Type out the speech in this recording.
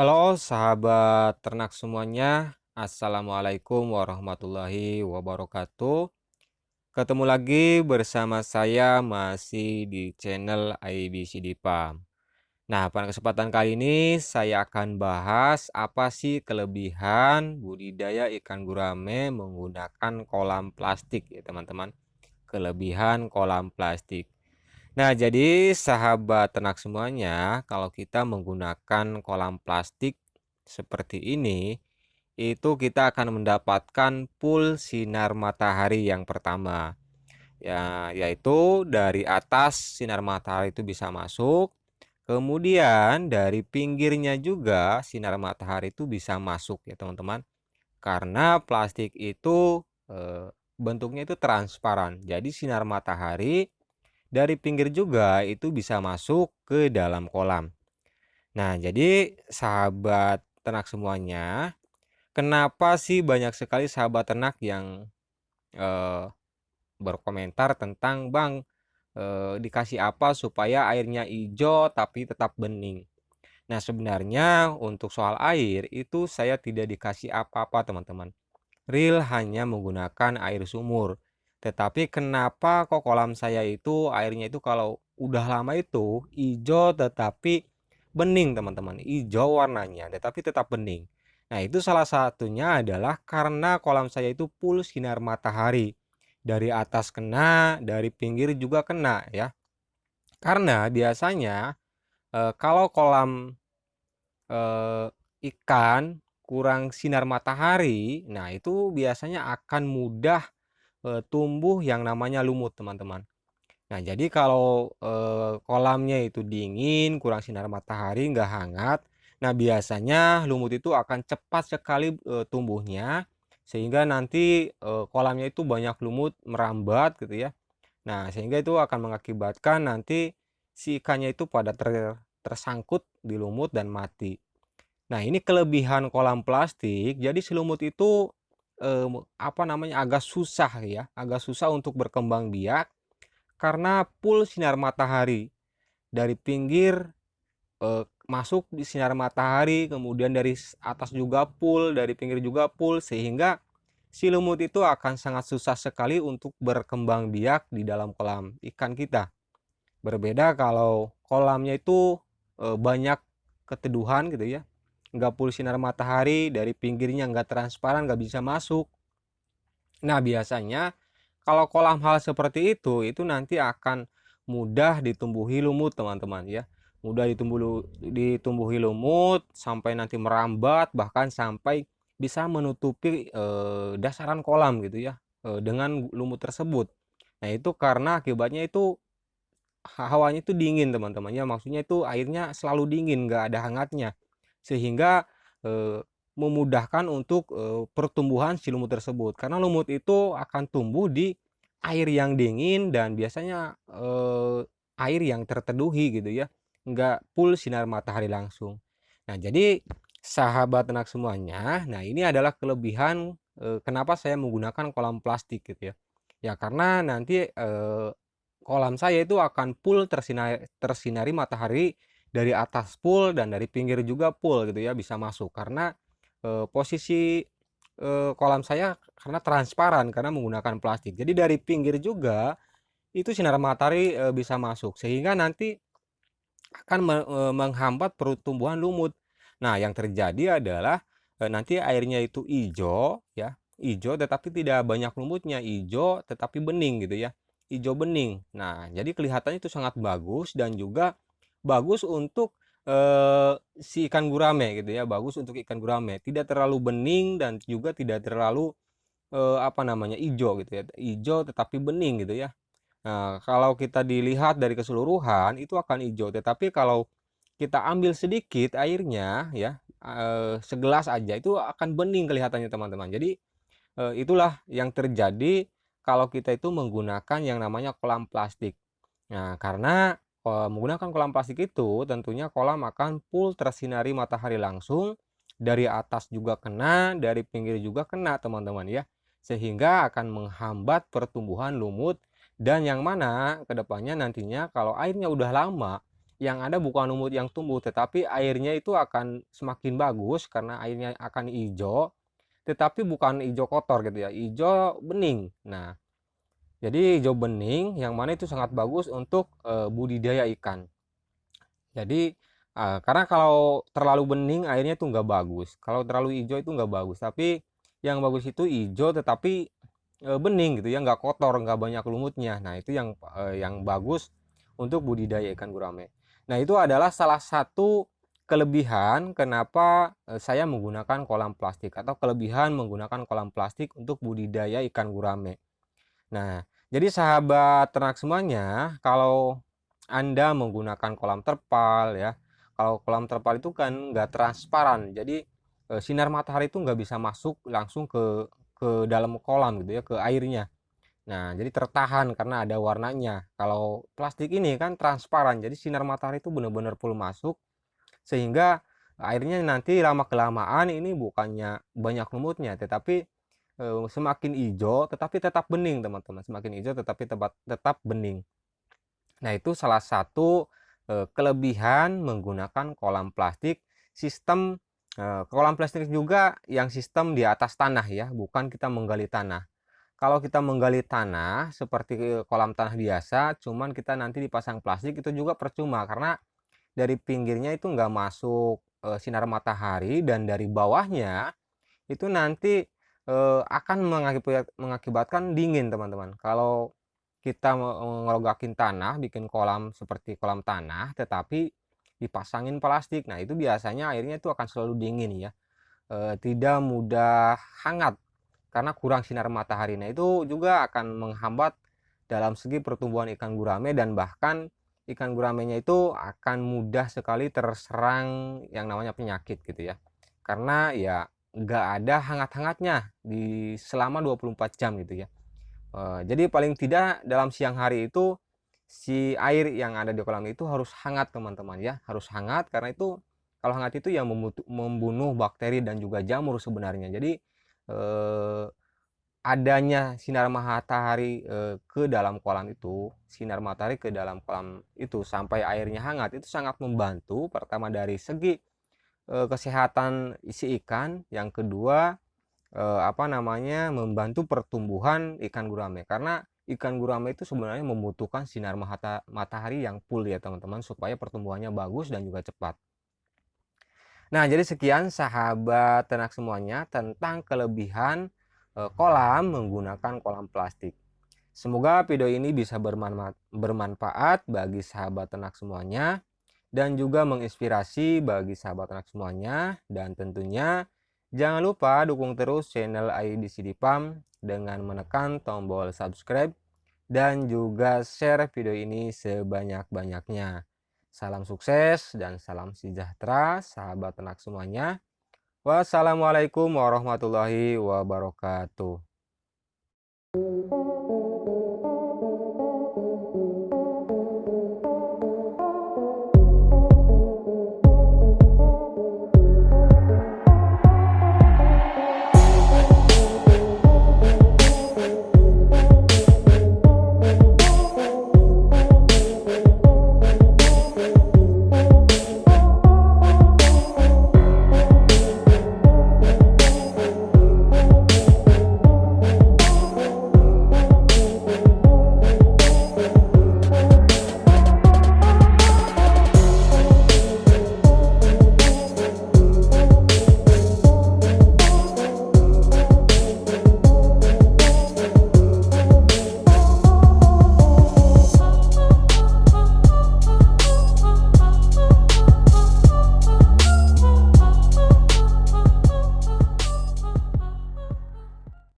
Halo sahabat ternak semuanya, Assalamualaikum warahmatullahi wabarakatuh. Ketemu lagi bersama saya masih di channel IBCD Farm. Nah, pada kesempatan kali ini saya akan bahas apa sih kelebihan budidaya ikan gurame menggunakan kolam plastik ya teman-teman. Kelebihan kolam plastik. Nah, jadi sahabat ternak semuanya, kalau kita menggunakan kolam plastik seperti ini, itu kita akan mendapatkan full sinar matahari yang pertama. Ya, yaitu dari atas sinar matahari itu bisa masuk, kemudian dari pinggirnya juga sinar matahari itu bisa masuk ya teman-teman. Karena plastik itu bentuknya itu transparan. Jadi sinar matahari dari pinggir juga itu bisa masuk ke dalam kolam. Nah, jadi sahabat ternak semuanya, kenapa sih banyak sekali sahabat ternak yang eh, berkomentar tentang Bang, dikasih apa supaya airnya hijau tapi tetap bening. Nah, sebenarnya untuk soal air itu saya tidak dikasih apa-apa teman-teman. Real hanya menggunakan air sumur. Tetapi kenapa kok kolam saya itu airnya itu kalau udah lama itu hijau tetapi bening teman-teman. Hijau warnanya tetapi tetap bening. Nah, itu salah satunya adalah karena kolam saya itu full sinar matahari. Dari atas kena, dari pinggir juga kena ya. Karena biasanya kalau kolam ikan kurang sinar matahari, nah itu biasanya akan mudah tumbuh yang namanya lumut, teman-teman. Nah, jadi kalau kolamnya itu dingin, kurang sinar matahari, nggak hangat, nah biasanya lumut itu akan cepat sekali tumbuhnya, sehingga nanti kolamnya itu banyak lumut merambat gitu ya. Nah, sehingga itu akan mengakibatkan nanti si ikannya itu pada tersangkut di lumut dan mati. Nah, ini kelebihan kolam plastik, jadi si lumut itu, apa namanya, agak susah ya, agak susah untuk berkembang biak karena full sinar matahari. Dari pinggir, masuk di sinar matahari, kemudian dari atas juga full, dari pinggir juga full, sehingga si lumut itu akan sangat susah sekali untuk berkembang biak di dalam kolam ikan kita. Berbeda kalau kolamnya itu, banyak keteduhan gitu ya, nggak full sinar matahari, dari pinggirnya nggak transparan, nggak bisa masuk. Nah, biasanya kalau kolam hal seperti itu nanti akan mudah ditumbuhi lumut teman-teman ya. Mudah ditumbuhi lumut sampai nanti merambat, bahkan sampai bisa menutupi dasaran kolam gitu ya, dengan lumut tersebut. Nah, itu karena akibatnya itu hawanya itu dingin teman-teman ya, maksudnya itu airnya selalu dingin, nggak ada hangatnya. Sehingga memudahkan untuk pertumbuhan si lumut tersebut. Karena lumut itu akan tumbuh di air yang dingin dan biasanya air yang terteduhi gitu ya, nggak full sinar matahari langsung. Nah, jadi sahabat ternak semuanya, nah ini adalah kelebihan kenapa saya menggunakan kolam plastik gitu ya. Ya karena nanti kolam saya itu akan full tersinari matahari dari atas full dan dari pinggir juga full gitu ya, bisa masuk karena posisi kolam saya karena transparan karena menggunakan plastik. Jadi dari pinggir juga itu sinar matahari bisa masuk sehingga nanti akan menghambat pertumbuhan lumut. Nah, yang terjadi adalah nanti airnya itu hijau ya, hijau tetapi tidak banyak lumutnya, hijau tetapi bening gitu ya, hijau bening. Nah, jadi kelihatannya itu sangat bagus dan juga bagus untuk si ikan gurame gitu ya, bagus untuk ikan gurame. Tidak terlalu bening dan juga tidak terlalu apa namanya, hijau gitu ya, hijau tetapi bening gitu ya. Nah, kalau kita dilihat dari keseluruhan itu akan hijau, tetapi kalau kita ambil sedikit airnya ya, segelas aja itu akan bening kelihatannya teman-teman. Jadi, itulah yang terjadi kalau kita itu menggunakan yang namanya kolam plastik. Nah, karena, menggunakan kolam plastik itu tentunya kolam akan full tersinari matahari langsung, dari atas juga kena, dari pinggir juga kena teman-teman ya. Sehingga akan menghambat pertumbuhan lumut dan yang mana kedepannya nantinya kalau airnya udah lama, yang ada bukan lumut yang tumbuh, tetapi airnya itu akan semakin bagus karena airnya akan hijau, tetapi bukan hijau kotor gitu ya, hijau bening. Nah, jadi hijau bening yang mana itu sangat bagus untuk budidaya ikan. Jadi karena kalau terlalu bening airnya itu nggak bagus, kalau terlalu hijau itu nggak bagus. Tapi yang bagus itu hijau tetapi bening gitu ya, nggak kotor, nggak banyak lumutnya. Nah itu yang bagus untuk budidaya ikan gurame. Nah itu adalah salah satu kelebihan kenapa saya menggunakan kolam plastik, atau kelebihan menggunakan kolam plastik untuk budidaya ikan gurame. Nah, jadi sahabat ternak semuanya, kalau Anda menggunakan kolam terpal ya, kalau kolam terpal itu kan nggak transparan, jadi sinar matahari itu nggak bisa masuk langsung ke dalam kolam gitu ya, ke airnya. Nah, jadi tertahan karena ada warnanya. Kalau plastik ini kan transparan, jadi sinar matahari itu benar-benar full masuk, sehingga airnya nanti lama kelamaan ini bukannya banyak lumutnya, tetapi semakin hijau tetapi tetap bening teman-teman, semakin hijau tetapi tetap bening. Nah itu salah satu kelebihan menggunakan kolam plastik. Sistem kolam plastik juga yang sistem di atas tanah ya, bukan kita menggali tanah. Kalau kita menggali tanah seperti kolam tanah biasa, cuman kita nanti dipasang plastik, itu juga percuma karena dari pinggirnya itu nggak masuk sinar matahari, dan dari bawahnya itu nanti akan mengakibatkan dingin teman-teman. Kalau kita ngerogakin tanah, bikin kolam seperti kolam tanah tetapi dipasangin plastik, nah itu biasanya airnya itu akan selalu dingin ya, tidak mudah hangat karena kurang sinar matahari. Nah itu juga akan menghambat dalam segi pertumbuhan ikan gurame, dan bahkan ikan guramenya itu akan mudah sekali terserang yang namanya penyakit gitu ya, karena ya nggak ada hangat-hangatnya di selama 24 jam gitu ya. Jadi paling tidak dalam siang hari itu si air yang ada di kolam itu harus hangat teman-teman ya, harus hangat, karena itu kalau hangat itu yang membunuh bakteri dan juga jamur sebenarnya. Jadi eh, adanya sinar matahari ke dalam kolam itu, sinar matahari ke dalam kolam itu sampai airnya hangat, itu sangat membantu pertama dari segi kesehatan isi ikan, yang kedua apa namanya, membantu pertumbuhan ikan gurame, karena ikan gurame itu sebenarnya membutuhkan sinar matahari yang full ya teman-teman, supaya pertumbuhannya bagus dan juga cepat. Nah jadi sekian sahabat ternak semuanya tentang kelebihan kolam menggunakan kolam plastik. Semoga video ini bisa bermanfaat bagi sahabat ternak semuanya, dan juga menginspirasi bagi sahabat ternak semuanya. Dan tentunya jangan lupa dukung terus channel IDCD Farm dengan menekan tombol subscribe dan juga share video ini sebanyak-banyaknya. Salam sukses dan salam sejahtera sahabat ternak semuanya. Wassalamualaikum warahmatullahi wabarakatuh.